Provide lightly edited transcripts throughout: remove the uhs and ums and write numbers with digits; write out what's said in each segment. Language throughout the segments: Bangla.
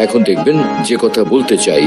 এখন দেখবেন যে কথা বলতে চাই।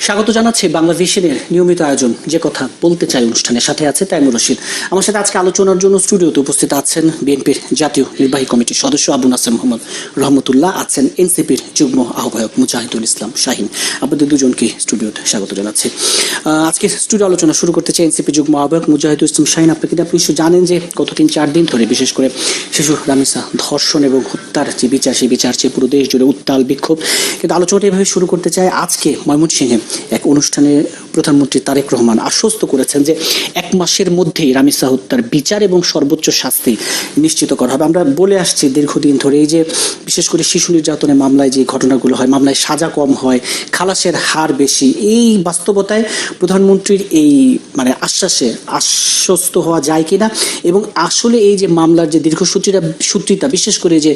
স্বাগত জানাচ্ছি বাংলাদেশের নিয়মিত আয়োজন যে কথা বলতে চাই অনুষ্ঠানের সাথে আছে তাইমুর রশিদ। আমার সাথে আজকে আলোচনার জন্য স্টুডিওতে উপস্থিত আছেন বিএনপির জাতীয় নির্বাহী কমিটির সদস্য আবু নাসের মোহাম্মদ রহমতুল্লাহ, আছেন এনসিপির যুগ্ম আহ্বায়ক মুজাহিদুল ইসলাম শাহিন। আপনাদের দুজনকে স্টুডিওতে স্বাগত জানাচ্ছি। আজকে স্টুডিও আলোচনা শুরু করতে চাই এনসিপির যুগ্ম আহ্বায়ক মুজাহিদুল ইসলাম শাহিন। আপনি নিশ্চয়ই জানেন যে গত 3-4 দিন ধরে বিশেষ করে শিশু রামিসা ধর্ষণ এবং হত্যার যে বিচার, সেই বিচার চেয়ে পুরো দেশ জুড়ে উত্তাল বিক্ষোভ। কিন্তু আলোচনাটা এভাবে শুরু করতে চাই। আজকে ময়মনসিংহে এক অনুষ্ঠানে প্রধানমন্ত্রী তারেক রহমান আশ্বস্ত করেছেন যে 1 মাসের মধ্যেই রামিসা হত্যার বিচার এবং সর্বোচ্চ শাস্তি নিশ্চিত করা হবে। আমরা বলে আসছি দীর্ঘদিন ধরে এই যে বিশেষ করে শিশু নির্যাতনের মামলায় যে ঘটনাগুলো হয়, মামলায় সাজা কম হয়, খালাসের হার বেশি। এই বাস্তবতায় প্রধানমন্ত্রীর এই আশ্বাসে আশ্বস্ত হওয়া যায় কিনা, এবং আসলে এই যে মামলার যে দীর্ঘসূত্রিতা, বিশেষ করে যে